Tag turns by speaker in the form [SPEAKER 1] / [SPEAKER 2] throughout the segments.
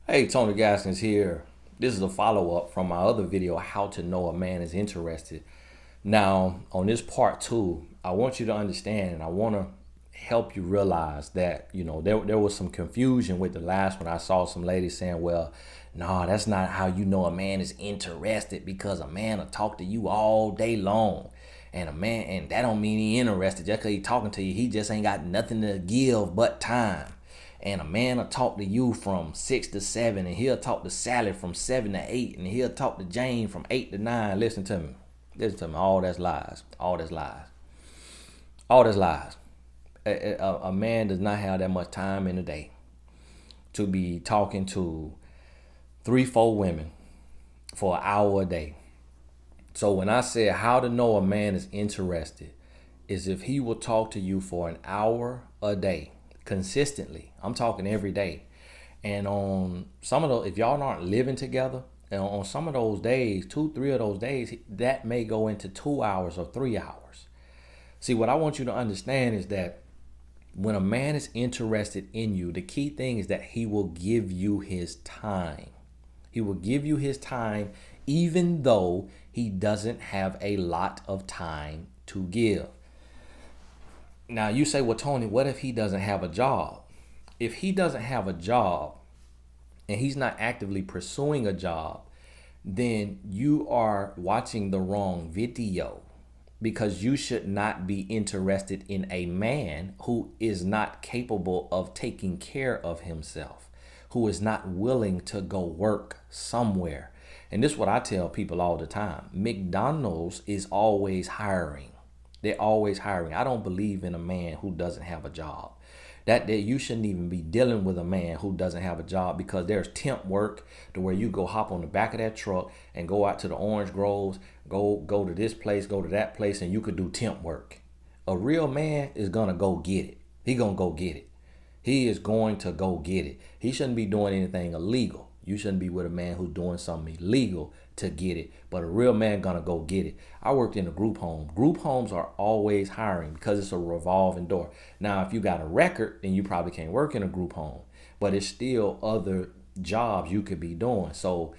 [SPEAKER 1] Hey, Tony Gaskins here. This is a follow up from my other video, How to Know a Man is Interested. Now, on this part two, I want you to understand and I want to help you realize that, there was some confusion with the last one. I saw some ladies saying, well, no, that's not how you know a man is interested because a man will talk to you all day long. And that don't mean he interested. Just because he talking to you, he just ain't got nothing to give but time. And a man will talk to you from 6 to 7, and he'll talk to Sally from 7 to 8, and he'll talk to Jane from 8 to 9. Listen to me. Listen to me. All that's lies. All that's lies. All that's lies. A man does not have that much time in a day to be talking to 3, 4 women for an hour a day. So when I said how to know a man is interested, is if he will talk to you for an hour a day consistently. I'm talking every day. And on some of those, if y'all aren't living together, and on some of those days, 2, 3 of those days, that may go into 2 hours or 3 hours. See, what I want you to understand is that when a man is interested in you, the key thing is that he will give you his time. He will give you his time even though he doesn't have a lot of time to give. Now you say, well, Tony, what if he doesn't have a job? If he doesn't have a job and he's not actively pursuing a job, then you are watching the wrong video because you should not be interested in a man who is not capable of taking care of himself, who is not willing to go work somewhere. And this is what I tell people all the time. McDonald's is always hiring. They're always hiring. I don't believe in a man who doesn't have a job. That you shouldn't even be dealing with a man who doesn't have a job, because there's temp work to where you go hop on the back of that truck and go out to the orange groves, go to this place, go to that place, and you could do temp work. A real man is gonna go get it. He gonna go get it. He is going to go get it. He shouldn't be doing anything illegal. You shouldn't be with a man who's doing something illegal to get it. But a real man gonna go get it. I worked in a group home. Group homes are always hiring because it's a revolving door. Now, if you got a record, then you probably can't work in a group home. But it's still other jobs you could be doing. So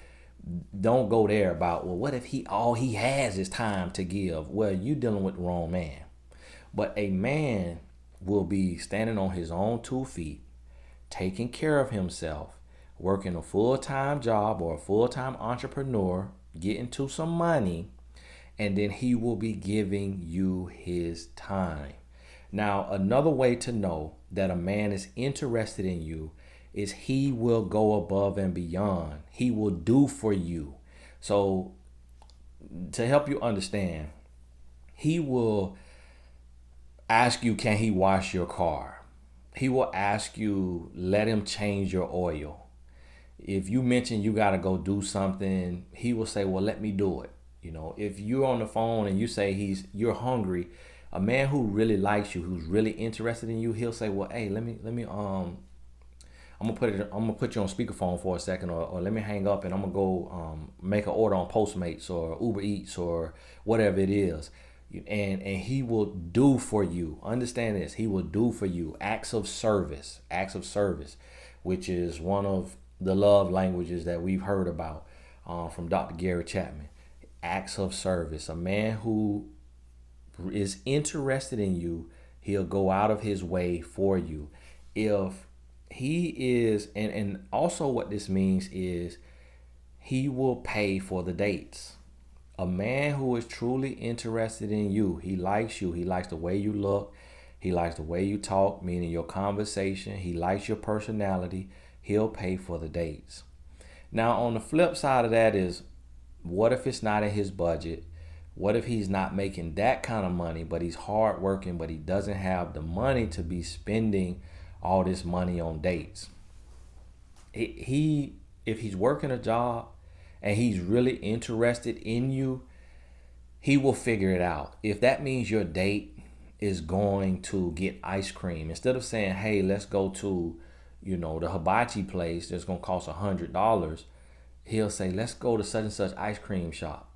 [SPEAKER 1] don't go there about, well, what if he all he has is time to give? Well, you dealing with the wrong man. But a man will be standing on his own 2 feet, taking care of himself, working a full-time job or a full-time entrepreneur, getting to some money, and then he will be giving you his time. Now, another way to know that a man is interested in you is he will go above and beyond. He will do for you. So, to help you understand, he will ask you, can he wash your car? He will ask you, let him change your oil. If you mention you got to go do something, he will say, well, let me do it. If you're on the phone and you say you're hungry, a man who really likes you, who's really interested in you, he'll say, well, hey, I'm gonna put you on speakerphone for a second, or let me hang up and I'm gonna go make an order on Postmates or Uber Eats or whatever it is. And he will do for you. Understand this. He will do for you acts of service, which is one of the love languages that we've heard about from Dr. Gary Chapman. Acts of service. A man who is interested in you, he'll go out of his way for you. If he is, and also what this means is he will pay for the dates. A man who is truly interested in you, he likes you. He likes the way you look. He likes the way you talk, meaning your conversation. He likes your personality. He'll pay for the dates. Now, on the flip side of that is, what if it's not in his budget? What if he's not making that kind of money, but he's hard working, but he doesn't have the money to be spending all this money on dates? If he's working a job and he's really interested in you, he will figure it out. If that means your date is going to get ice cream, instead of saying, hey, let's go to, the hibachi place that's going to cost $100, he'll say, let's go to such and such ice cream shop,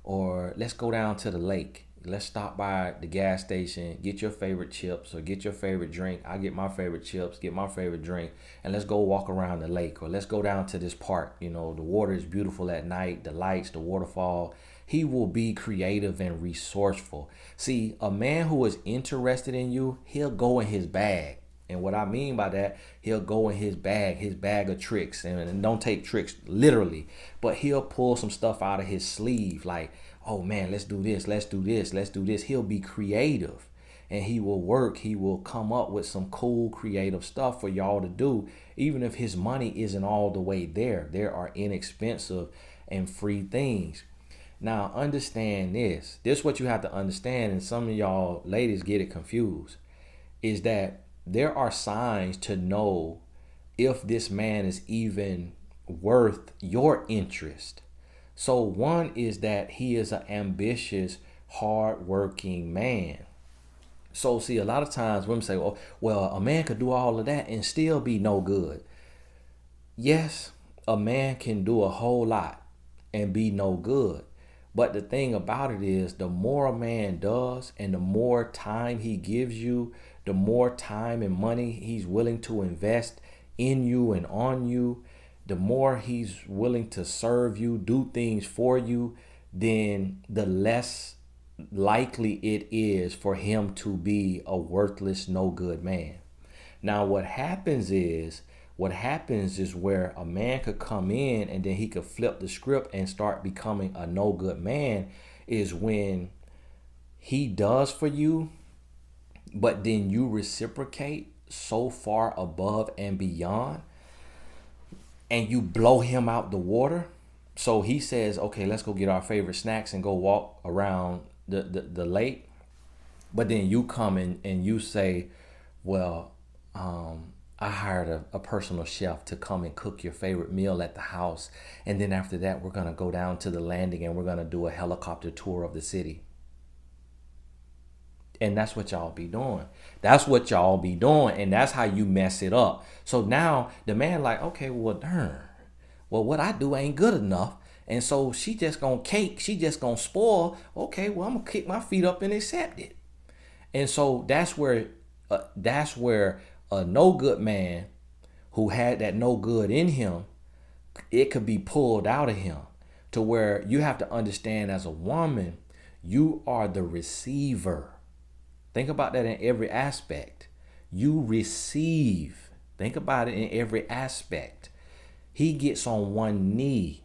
[SPEAKER 1] or let's go down to the lake. let's stop by the gas station, get your favorite chips or get your favorite drink. I get my favorite chips, get my favorite drink, and let's go walk around the lake, or let's go down to this park. You know, the water is beautiful at night, the lights, the waterfall. He will be creative and resourceful. See, a man who is interested in you, he'll go in his bag. And what I mean by that, he'll go in his bag of tricks, and don't take tricks literally, but he'll pull some stuff out of his sleeve like, oh man, let's do this, let's do this, let's do this. He'll be creative and he will work. He will come up with some cool, creative stuff for y'all to do, even if his money isn't all the way there. There are inexpensive and free things. Now, understand this. This is what you have to understand, and some of y'all ladies get it confused, is that there are signs to know if this man is even worth your interest. So one is that he is an ambitious, hardworking man. So see, a lot of times women say, oh, well, a man could do all of that and still be no good. Yes, a man can do a whole lot and be no good. But the thing about it is, the more a man does and the more time he gives you, the more time and money he's willing to invest in you and on you, the more he's willing to serve you, do things for you, then the less likely it is for him to be a worthless, no good man. Now, what happens is where a man could come in and then he could flip the script and start becoming a no good man is when he does for you, but then you reciprocate so far above and beyond and you blow him out the water. So he says, okay, let's go get our favorite snacks and go walk around the lake. But then you come in and you say, well, I hired a personal chef to come and cook your favorite meal at the house. And then after that, we're going to go down to the landing and we're going to do a helicopter tour of the city. And that's what y'all be doing. That's what y'all be doing. And that's how you mess it up. So now the man like, okay, well, darn. Well, what I do ain't good enough. And so she just gonna cake. She just gonna spoil. Okay, well, I'm gonna kick my feet up and accept it. And so that's where a no good man who had that no good in him, it could be pulled out of him, to where you have to understand, as a woman, you are the receiver. Think about that in every aspect. You receive. Think about it in every aspect. He gets on one knee.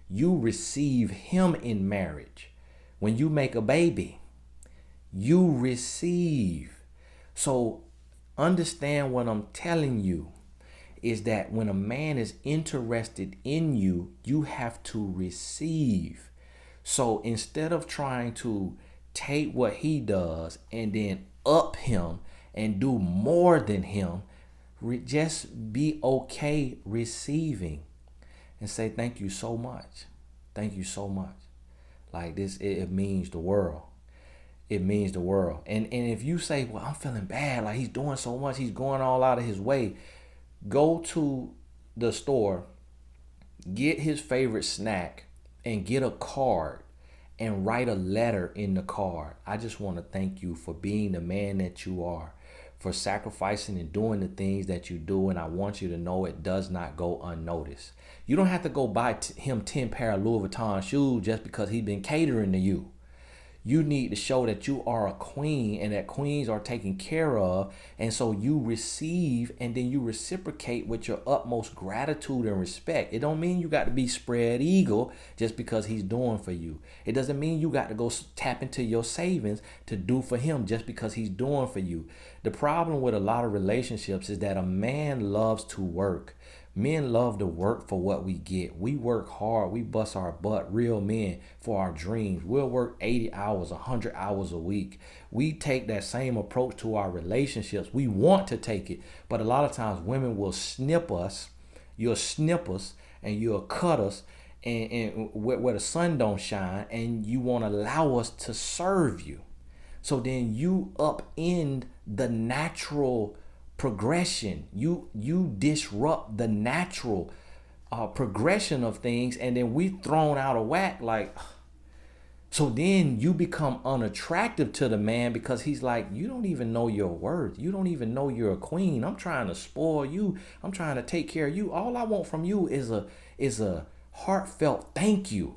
[SPEAKER 1] You receive him in marriage. When you make a baby, you receive. So understand what I'm telling you is that when a man is interested in you, you have to receive. So instead of trying to take what he does and then up him and do more than him, just be okay receiving and say, thank you so much. Thank you so much. Like this, it means the world. It means the world. And if you say, well, I'm feeling bad, like he's doing so much, he's going all out of his way, go to the store, get his favorite snack, and get a card and write a letter in the card. I just want to thank you for being the man that you are, for sacrificing and doing the things that you do. And I want you to know it does not go unnoticed. You don't have to go buy him 10 pair of Louis Vuitton shoes just because he's been catering to you. You need to show that you are a queen and that queens are taken care of. And so you receive and then you reciprocate with your utmost gratitude and respect. It don't mean you got to be spread eagle just because he's doing for you. It doesn't mean you got to go tap into your savings to do for him just because he's doing for you. The problem with a lot of relationships is that a man loves to work. Men love to work for what we get. We work hard. We bust our butt, real men, for our dreams. We'll work 80 hours, 100 hours a week. We take that same approach to our relationships. We want to take it, but a lot of times women will snip us. You'll snip us and you'll cut us and where the sun don't shine, and you won't allow us to serve you. So then you upend the natural progression. You disrupt the natural progression of things, and then we thrown out of whack. Like, So then you become unattractive to the man because he's like, you don't even know your worth. You don't even know you're a queen. I'm trying to spoil you. I'm trying to take care of you. All I want from you is a heartfelt thank you.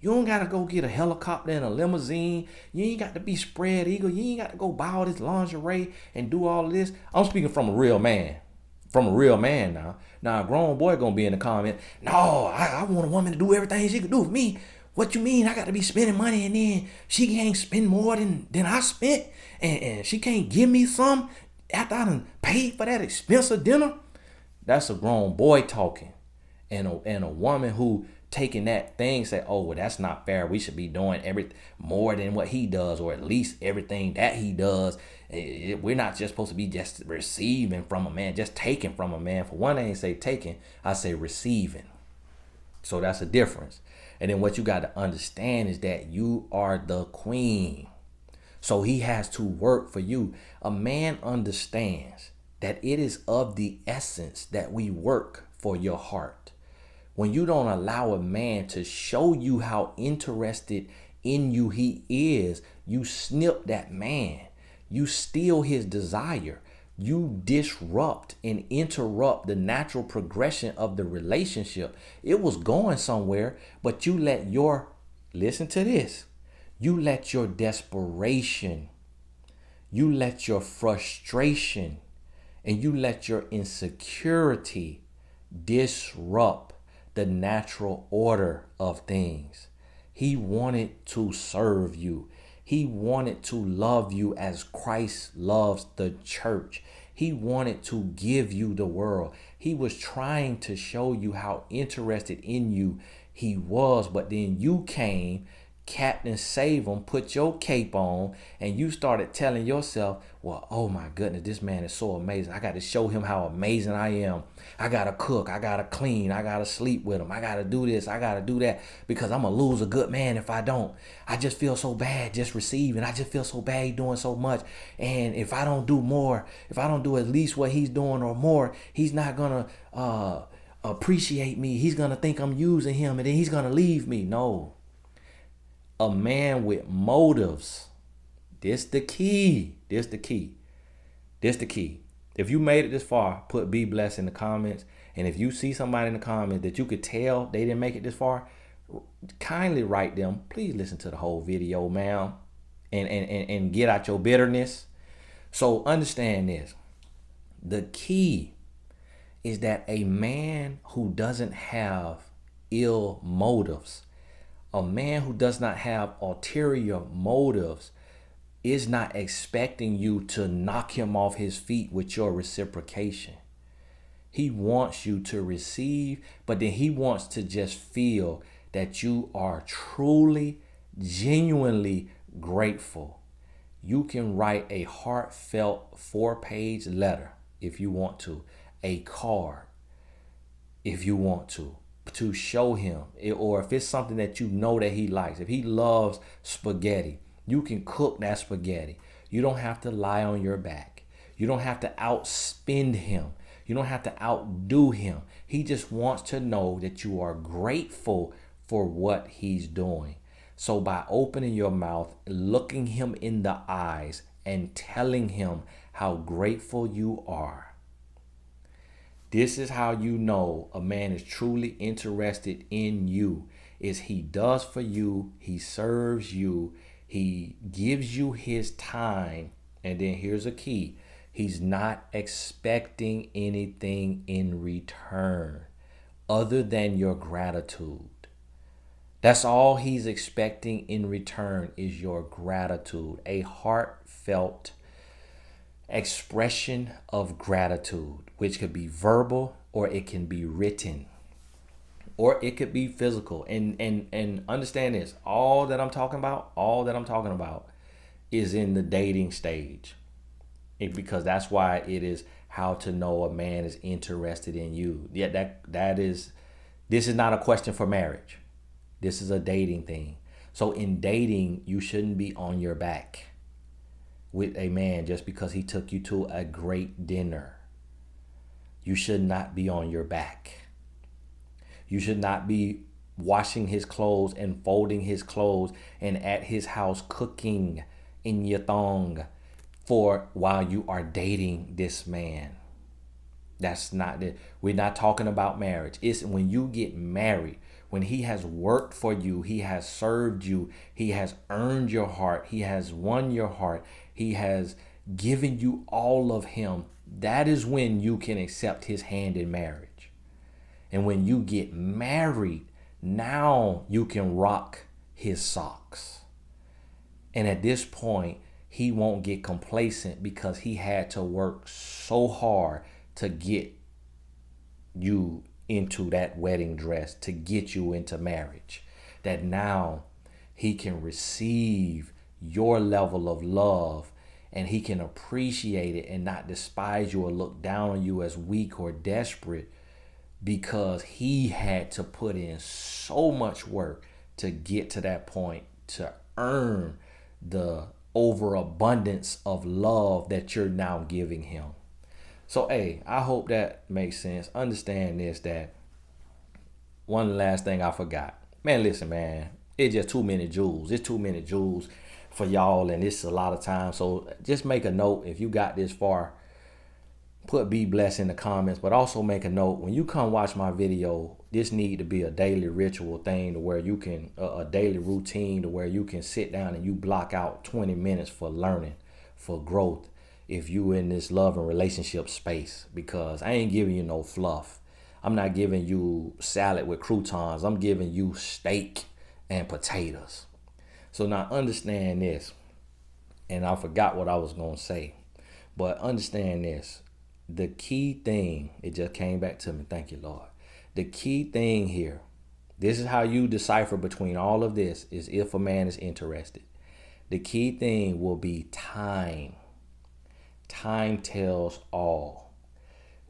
[SPEAKER 1] You don't gotta go get a helicopter and a limousine. You ain't got to be spread eagle. You ain't got to go buy all this lingerie and do all of this. I'm speaking from a real man. From a real man now. Now a grown boy gonna be in the comment, no, I want a woman to do everything she can do for me. What you mean I got to be spending money and then she can't spend more than I spent and she can't give me some after I done paid for that expensive dinner? That's a grown boy talking. And a woman who taking that thing say, oh, well, that's not fair. We should be doing everything more than what he does, or at least everything that he does. We're not just supposed to be just receiving from a man, just taking from a man. For one, I ain't say taking, I say receiving. So that's a difference. And then what you got to understand is that you are the queen. So he has to work for you. A man understands that it is of the essence that we work for your heart. When you don't allow a man to show you how interested in you he is, you snip that man. You steal his desire. You disrupt and interrupt the natural progression of the relationship. It was going somewhere, but you let listen to this, you let your desperation, you let your frustration, and you let your insecurity disrupt the natural order of things. He wanted to serve you. He wanted to love you as Christ loves the church. He wanted to give you the world. He was trying to show you how interested in you he was. But then you came, Captain Save him, put your cape on, and you started telling yourself, well, oh my goodness, this man is so amazing. I got to show him how amazing I am. I got to cook. I got to clean. I got to sleep with him. I got to do this. I got to do that because I'm going to lose a good man if I don't. I just feel so bad just receiving. I just feel so bad doing so much. And if I don't do more, if I don't do at least what he's doing or more, he's not going to appreciate me. He's going to think I'm using him and then he's going to leave me. No. A man with motives. This the key. This the key. This the key. If you made it this far, put be blessed in the comments. And if you see somebody in the comments that you could tell they didn't make it this far, kindly write them. Please listen to the whole video, man. And get out your bitterness. So understand this. The key is that a man who doesn't have ill motives, a man who does not have ulterior motives, is not expecting you to knock him off his feet with your reciprocation. He wants you to receive, but then he wants to just feel that you are truly, genuinely grateful. You can write a heartfelt 4-page letter if you want to, a card if you want to show him, or if it's something that you know that he likes. If he loves spaghetti, you can cook that spaghetti. You don't have to lie on your back. You don't have to outspend him. You don't have to outdo him. He just wants to know that you are grateful for what he's doing. So by opening your mouth, looking him in the eyes, and telling him how grateful you are, this is how you know a man is truly interested in you. Is he does for you, he serves you, he gives you his time, and then here's a key. He's not expecting anything in return other than your gratitude. That's all he's expecting in return is your gratitude, a heartfelt expression of gratitude, which could be verbal or it can be written or it could be physical. And understand this, all that I'm talking about is in the dating stage. Because that's why it is how to know a man is interested in you. Yeah, this is not a question for marriage. This is a dating thing. So in dating, you shouldn't be on your back with a man just because he took you to a great dinner. You should not be on your back. You should not be washing his clothes and folding his clothes and at his house cooking in your thong for while you are dating this man. That's not it. We're not talking about marriage. It's when you get married, when he has worked for you, he has served you, he has earned your heart, he has won your heart, he has given you all of him. That is when you can accept his hand in marriage. And when you get married, now you can rock his socks. And at this point, he won't get complacent because he had to work so hard to get you into that wedding dress, to get you into marriage, that now he can receive your level of love and he can appreciate it and not despise you or look down on you as weak or desperate, because he had to put in so much work to get to that point, to earn the overabundance of love that you're now giving him. So, hey, I hope that makes sense. Understand this, that one last thing I forgot. Man, listen, man, it's just 2 minute jewels. It's 2 minute jewels for y'all, and it's a lot of time. So just make a note if you got this far. Put be blessed in the comments, but also make a note when you come watch my video. This need to be a daily ritual thing to where you can a daily routine to where you can sit down and you block out 20 minutes for learning, for growth, if you in this love and relationship space, because I ain't giving you no fluff. I'm not giving you salad with croutons. I'm giving you steak and potatoes. So now understand this, and I forgot what I was going to say, but understand this. The key thing, it just came back to me. Thank you, Lord. The key thing here, this is how you decipher between all of this, is if a man is interested. The key thing will be time. Time tells all.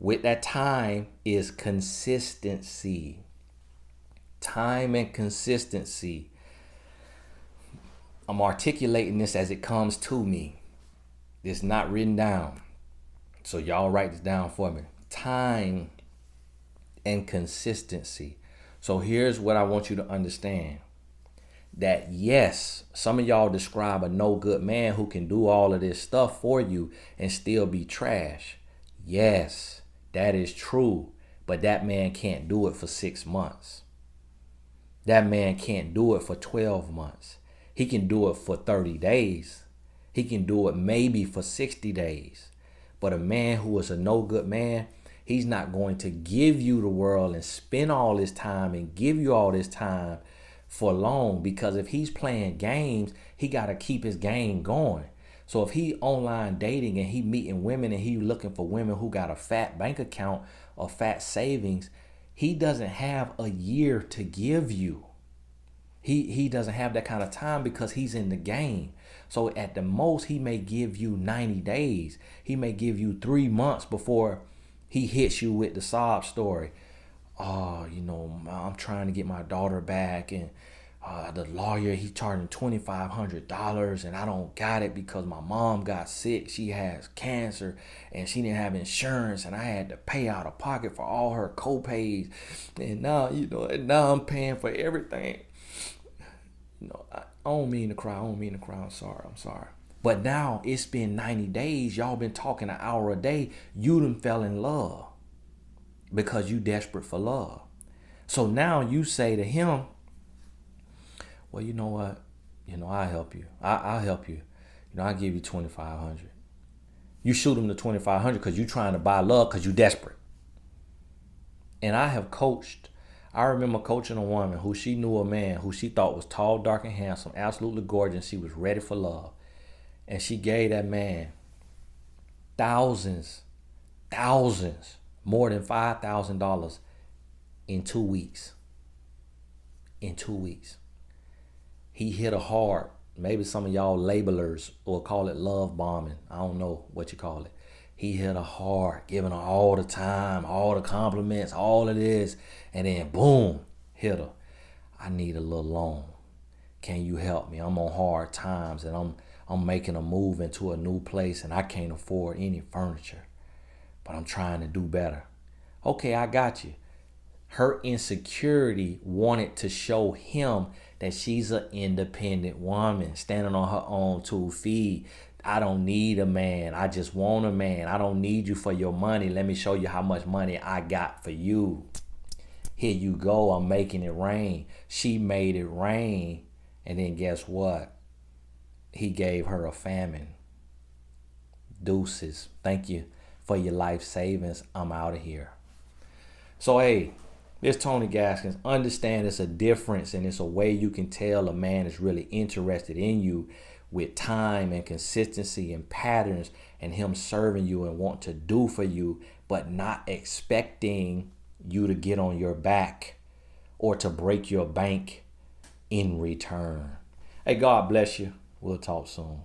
[SPEAKER 1] With that time is consistency. Time and consistency. I'm articulating this as it comes to me. It's not written down. So y'all write this down for me. Time and consistency. So here's what I want you to understand. That yes, some of y'all describe a no good man who can do all of this stuff for you and still be trash. Yes, that is true. But that man can't do it for 6 months. That man can't do it for 12 months. He can do it for 30 days. He can do it maybe for 60 days. But a man who is a no good man, he's not going to give you the world and spend all his time and give you all this time for long, because if he's playing games, he got to keep his game going. So if he online dating and he meeting women and he looking for women who got a fat bank account or fat savings, he doesn't have a year to give you. He doesn't have that kind of time because he's in the game. So at the most, he may give you 90 days. He may give you 3 months before he hits you with the sob story. Oh, I'm trying to get my daughter back, and the lawyer, he's charging $2,500, and I don't got it because my mom got sick. She has cancer, and she didn't have insurance, and I had to pay out of pocket for all her co-pays. And now, now I'm paying for everything. I don't mean to cry. I'm sorry. But now it's been 90 days. Y'all been talking an hour a day. You done fell in love because you desperate for love. So now you say to him, well, you know what? I'll help you. I'll help you. I'll give you $2,500. You shoot him the $2,500 because you trying to buy love because you desperate. And I have coached. I remember coaching a woman who she knew a man who she thought was tall, dark, and handsome, absolutely gorgeous. She was ready for love. And she gave that man thousands, more than $5,000 in 2 weeks. In 2 weeks. He hit her hard. Maybe some of y'all labelers will call it love bombing. I don't know what you call it. He hit her hard, giving her all the time, all the compliments, all of this. And then boom, hit her. I need a little loan. Can you help me? I'm on hard times and I'm making a move into a new place and I can't afford any furniture. But I'm trying to do better. Okay, I got you. Her insecurity wanted to show him that she's an independent woman, standing on her own 2 feet. I don't need a man. I just want a man. I don't need you for your money. Let me show you how much money I got for you. Here you go. I'm making it rain. She made it rain. And then guess what? He gave her a famine. Deuces. Thank you for your life savings. I'm out of here. So, hey, this Tony Gaskins. Understand it's a difference, and it's a way you can tell a man is really interested in you with time and consistency and patterns, and him serving you and want to do for you, but not expecting you to get on your back or to break your bank in return. Hey, God bless you. We'll talk soon.